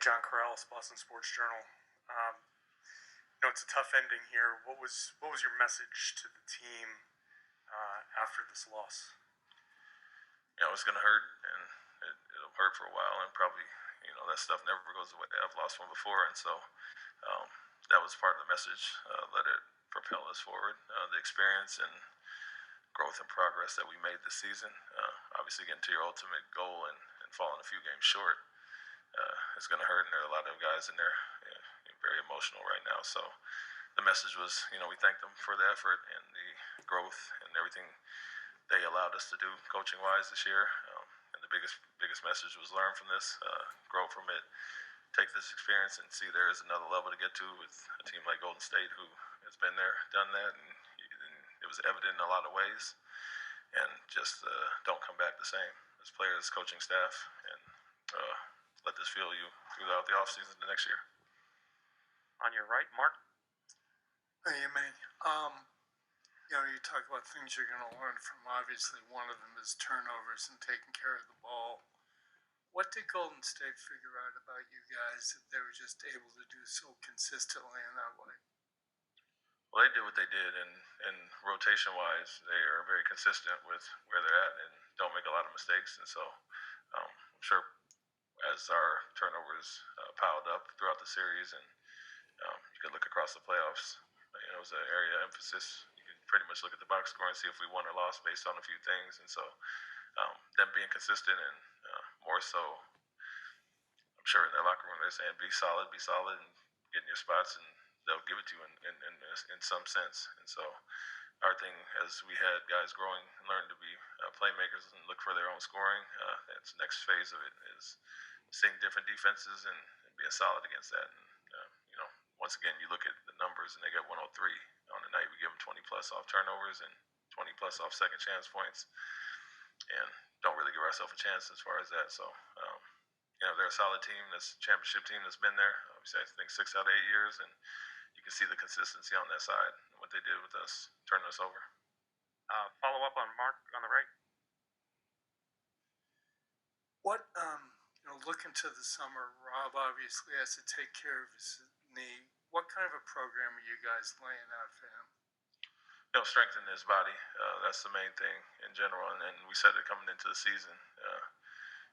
John Corrales, Boston Sports Journal. Um, it's a tough ending here. What was your message to the team after this loss? It's going to hurt, and it'll hurt for a while, and probably, that stuff never goes away. I've lost one before, and so that was part of the message. Let it propel us forward. The experience and growth and progress that we made this season, obviously getting to your ultimate goal and falling a few games short, it's going to hurt, and there are a lot of guys in there very emotional right now. So the message was, we thank them for the effort and the growth and everything they allowed us to do coaching-wise this year. And the biggest message was learn from this, grow from it, take this experience and see there is another level to get to with a team like Golden State who has been there, done that, and it was evident in a lot of ways. And just don't come back the same as players, coaching staff, and let this fuel you throughout the offseason the next year. On your right, Mark. Hey, Ime. You talk about things you're going to learn from. Obviously, one of them is turnovers and taking care of the ball. What did Golden State figure out about you guys that they were just able to do so consistently in that way? Well, they did what they did, and rotation-wise, they are very consistent with where they're at and don't make a lot of mistakes. And so I'm sure as our turnovers piled up throughout the series, and you could look across the playoffs, it was an area of emphasis. You can pretty much look at the box score and see if we won or lost based on a few things. And so them being consistent and more so, I'm sure in their locker room they're saying be solid, and get in your spots, and they'll give it to you in some sense. And so our thing, as we had guys growing and learning to be playmakers and look for their own scoring, that's the next phase of it is seeing different defenses and being solid against that. And once again, you look at the numbers, and they got 103 on the night. We give them 20 plus off turnovers and 20 plus off second chance points, and don't really give ourselves a chance as far as that. So, they're a solid team. This championship team that's been there, obviously, I think 6 out of 8 years, and you can see the consistency on that side and what they did with us, turning us over. Follow up on Mark on the right. What, looking to the summer, Rob obviously has to take care of his knee. What kind of a program are you guys laying out for him? Strengthen his body. That's the main thing in general, and we said it coming into the season.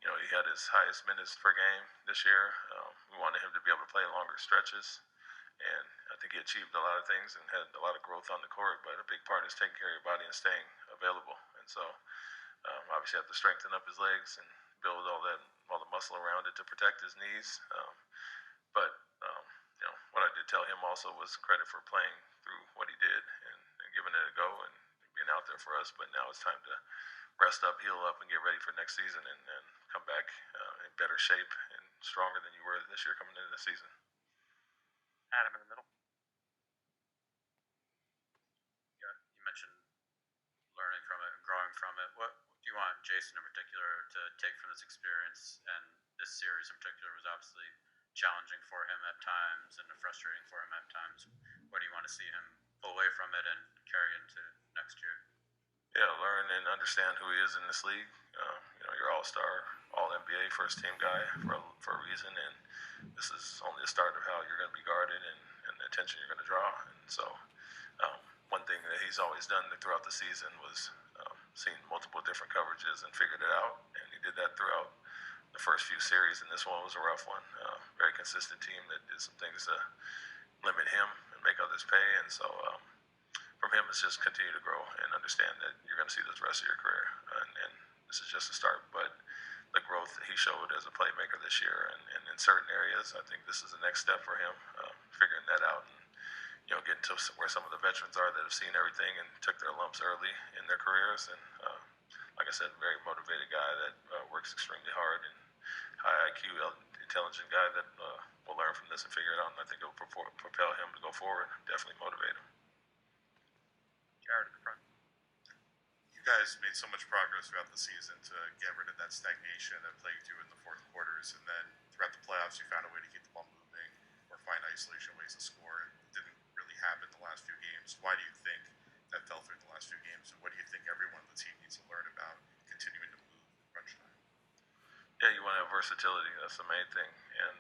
He had his highest minutes per game this year. We wanted him to be able to play longer stretches, and I think he achieved a lot of things and had a lot of growth on the court, but a big part is taking care of your body and staying available. And so obviously have to strengthen up his legs and build all the muscle around it to protect his knees. But what I did tell him also was credit for playing through what he did and giving it a go and being out there for us. But now it's time to rest up, heal up, and get ready for next season and come back in better shape and stronger than you were this year coming into the season. Adam in the middle. Yeah, you mentioned learning from it and growing from it. What do you want Jason in particular to take from this experience? And this series in particular was obviously challenging for him at times and frustrating for him at times. What do you want to see him pull away from it and carry into next year? Yeah, learn and understand who he is in this league. You're all-star, all-NBA first-team guy for a reason, and this is only the start of how you're going to be guarded and the attention you're going to draw. And so one thing that he's always done throughout the season was seen multiple different coverages and figured it out, and he did that throughout the first few series, and this one was a rough one. Very consistent team that did some things to limit him and make others pay, and so from him, it's just continue to grow and understand that you're going to see this rest of your career, and this is just a start. But the growth that he showed as a playmaker this year, and in certain areas, I think this is the next step for him, figuring that out and getting to where some of the veterans are that have seen everything and took their lumps early in their careers. And like I said, very motivated guy that works extremely hard and high IQ, intelligent guy that will learn from this and figure it out. And I think it will propel him to go forward, definitely motivate him. Jared in the front. You guys made so much progress throughout the season to get rid of that stagnation that plagued you in the fourth quarters, and then throughout the playoffs you found a way to keep the ball moving or find isolation ways to score. It didn't really happen the last few games. Why do you think that fell through in the last few games, and what do you think everyone on the team needs to learn about continuing to move in crunch time? Yeah, you want to have versatility. That's the main thing. And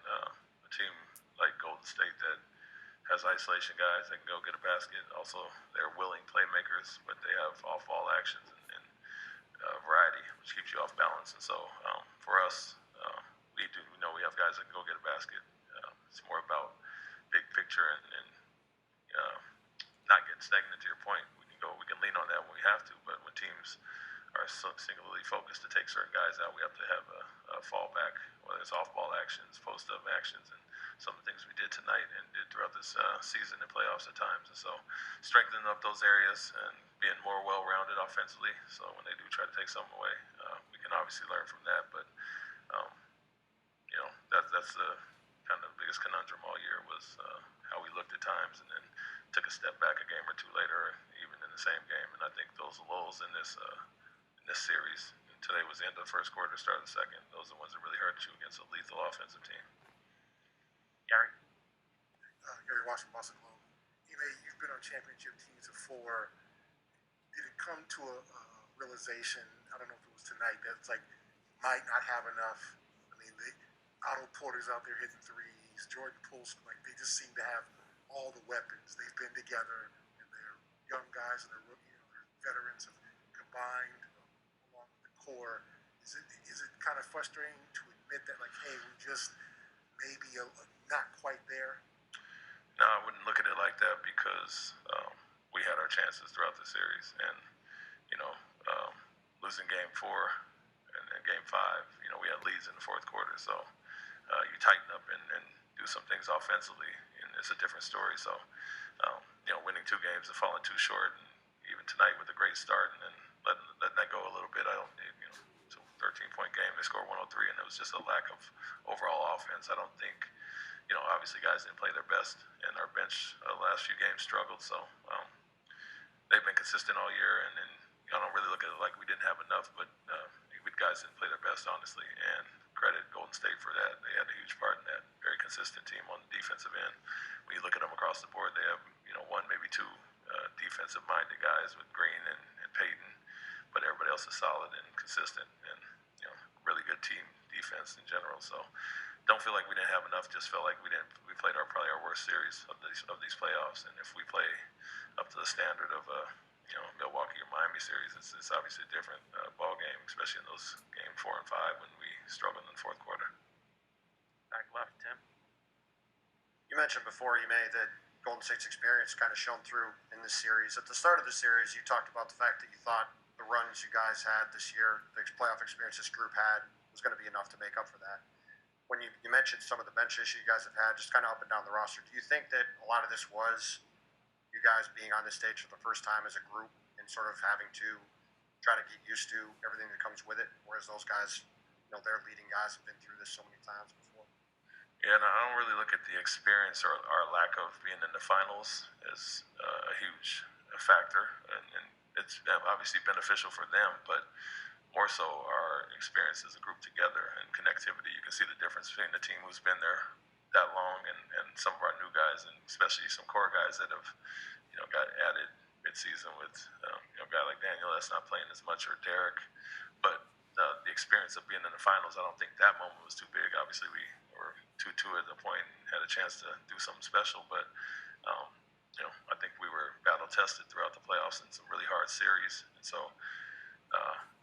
Golden State that has isolation guys that can go get a basket. Also, they're willing playmakers, but they have off-ball actions and variety, which keeps you off balance. And so for us, we know we have guys that can go get a basket. It's more about big picture and not getting stagnant. To your point, we can lean on that when we have to, but when teams are so singularly focused to take certain guys out, we have to have a fallback, whether it's off-ball actions, post-up actions, and some of the things we did tonight and did throughout this season and playoffs at times. And so strengthening up those areas and being more well-rounded offensively, so when they do try to take something away, we can obviously learn from that. But, that's the kind of biggest conundrum all year was how we looked at times and then took a step back a game or two later, even in the same game. And I think those lulls in this series, and today was the end of the first quarter, start of the second, those are the ones that really hurt you against a lethal offensive team. Gary? Gary Washington, Boston Globe. Ime, you've been on championship teams before. Did it come to a realization, I don't know if it was tonight, that it's like you might not have enough? I mean, Otto Porter's out there hitting threes, Jordan Poole, like they just seem to have all the weapons. They've been together, and they're young guys and they're veterans have combined along with the core. Is it kind of frustrating to admit that, like, hey, we just maybe not quite there? No, I wouldn't look at it like that because we had our chances throughout the series, and losing Game 4 and Game 5, we had leads in the fourth quarter, so you tighten up and do some things offensively, and it's a different story. So, winning 2 games and falling too short, and even tonight with a great start, and then letting that go a little bit. It's a 13-point game. They scored 103, and it was just a lack of overall offense. I don't think, obviously guys didn't play their best, and our bench the last few games struggled. So they've been consistent all year, and I don't really look at it like we didn't have enough, but guys didn't play their best, honestly, and credit Golden State for that. They had a huge part in that. Very consistent team on the defensive end. When you look at them across the board, they have, one, maybe 2 defensive-minded guys with Green and Payton, but everybody else is solid and consistent and, really good team defense in general. So don't feel like we didn't have enough, just felt like we played probably our worst series of these playoffs, and if we play up to the standard of Milwaukee or Miami series, it's obviously a different ball game, especially in those game 4 and 5 when we struggled in the fourth quarter. Back left, Tim. You mentioned before, Ime, that Golden State's experience kind of shone through in this series. At the start of the series, you talked about the fact that you thought the runs you guys had this year, the playoff experience this group had, was going to be enough to make up for that. When you mentioned some of the bench issues you guys have had, just kind of up and down the roster, do you think that a lot of this was you guys being on this stage for the first time as a group and sort of having to try to get used to everything that comes with it, whereas those guys, their leading guys have been through this so many times before? Yeah, and I don't really look at the experience or our lack of being in the finals as a huge factor, and it's obviously beneficial for them, but more so our experience as a group together and connectivity. You can see the difference between the team who's been there that long and some of our new guys, and especially some core guys that have, got added mid-season with, a guy like Daniel that's not playing as much, or Derek. But the experience of being in the finals, I don't think that moment was too big. Obviously, we were 2-2 at the point and had a chance to do something special, but I think we were battle-tested throughout the playoffs in some really hard series, and so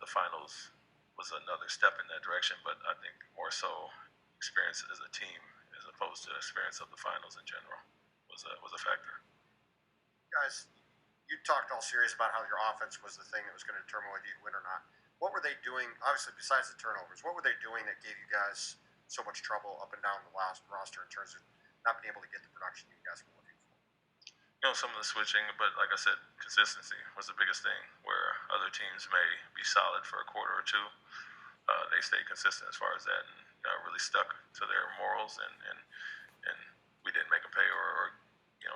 the finals was another step in that direction, but I think more so experience as a team as opposed to experience of the finals in general was a factor. Guys, you talked all serious about how your offense was the thing that was going to determine whether you'd win or not. What were they doing, obviously besides the turnovers, what were they doing that gave you guys so much trouble up and down the last roster in terms of not being able to get the production you guys were looking for? Some of the switching, but like I said, consistency was the biggest thing, where other teams may be solid for a quarter or two. They stayed consistent as far as that, and really stuck to their morals, and we didn't make them pay or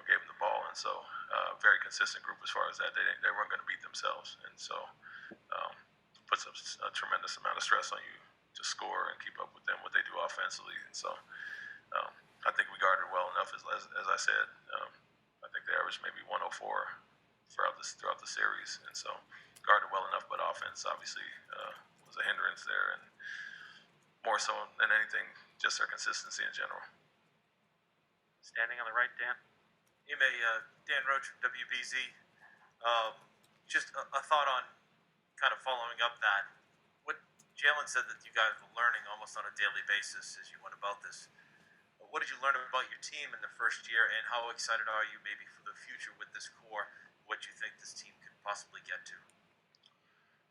gave them the ball. And so very consistent group as far as that. They weren't going to beat themselves, and so puts a tremendous amount of stress on you to score and keep up with them, what they do offensively. And so I think we guarded well enough, as I said. I think they averaged maybe 104 throughout the series, and so guarded well enough. But offense obviously was a hindrance there, and more so than anything, just their consistency in general. Standing on the right, Dan. Ime, Dan Roach from WBZ. Just a thought on kind of following up that. What Jalen said that you guys were learning almost on a daily basis as you went about this. What did you learn about your team in the first year, and how excited are you maybe for the future with this core? What you think this team could possibly get to?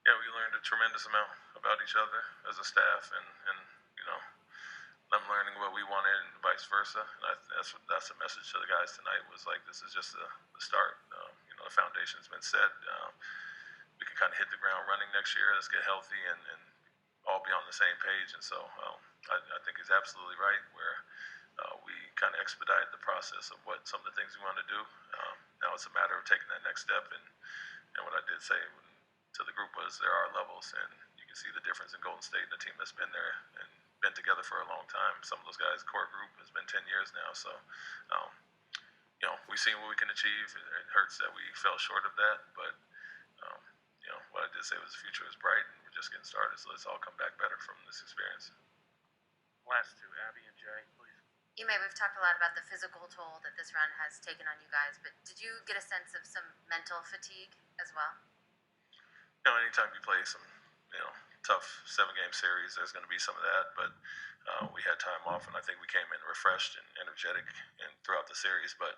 Yeah, we learned a tremendous amount about each other as a staff, and you know, I'm learning what we wanted and vice versa. And that's the message to the guys tonight was like, this is just the start. The foundation's been set. We can kind of hit the ground running next year. Let's get healthy and all be on the same page. And so I think he's absolutely right where we kind of expedited the process of what some of the things we want to do. Now it's a matter of taking that next step. And what I did say to the group was there are levels, and you can see the difference in Golden State and the team that's been there and been together for a long time. Some of those guys' core group has been 10 years now. So, we've seen what we can achieve. It hurts that we fell short of that, but what I did say was the future is bright, and we're just getting started. So let's all come back better from this experience. Last two, Abby and Jay, please. Ime, we've talked a lot about the physical toll that this run has taken on you guys, but did you get a sense of some mental fatigue as well? Anytime you play some, tough 7-game series, there's going to be some of that, but we had time off, and I think we came in refreshed and energetic and throughout the series, but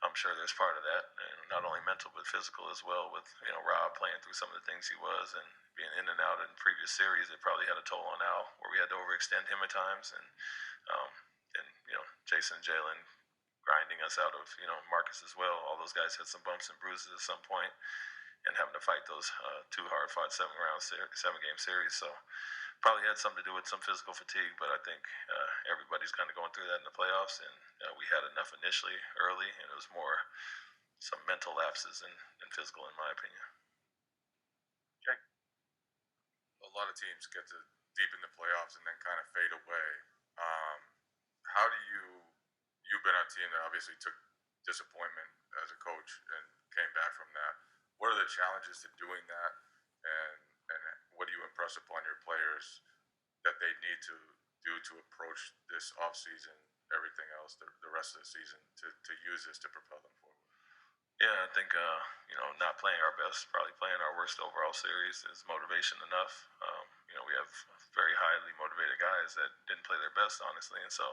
I'm sure there's part of that, and not only mental, but physical as well with, Rob playing through some of the things he was and being in and out in previous series. It probably had a toll on Al where we had to overextend him at times, and Jason, Jalen grinding us out of, Marcus as well. All those guys had some bumps and bruises at some point, and having to fight those two hard-fought 7-game series. So probably had something to do with some physical fatigue, but I think everybody's kind of going through that in the playoffs, and we had enough initially early, and it was more some mental lapses and physical, in my opinion. Jay? A lot of teams get to deep in the playoffs and then kind of fade away. How do you've been on a team that obviously took disappointment as a coach and came back from that. What are the challenges to doing that, and what do you impress upon your players that they need to do to approach this off season, everything else, the rest of the season, to use this to propel them forward? Yeah, I think not playing our best, probably playing our worst overall series is motivation enough. We have very highly motivated guys that didn't play their best, honestly, and so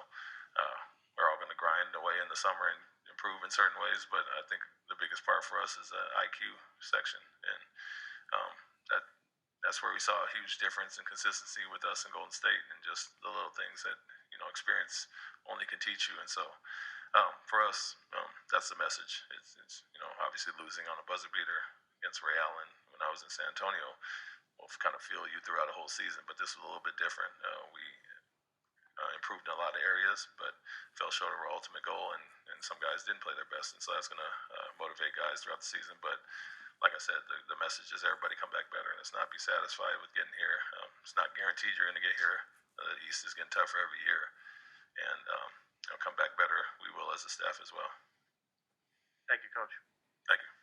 we're all going to grind away in the summer and improve in certain ways. But I think the biggest part for us is the IQ section, and that's where we saw a huge difference in consistency with us in Golden State, and just the little things that experience only can teach you. And so for us, that's the message. It's obviously losing on a buzzer beater against Ray Allen when I was in San Antonio will kind of feel you throughout a whole season, but this was a little bit different. We improved in a lot of areas, but fell short of our ultimate goal, and some guys didn't play their best, and so that's going to motivate guys throughout the season. But like I said, the message is everybody come back better, and it's not be satisfied with getting here. It's not guaranteed you're going to get here. The East is getting tougher every year, and come back better. We will as a staff as well. Thank you, Coach. Thank you.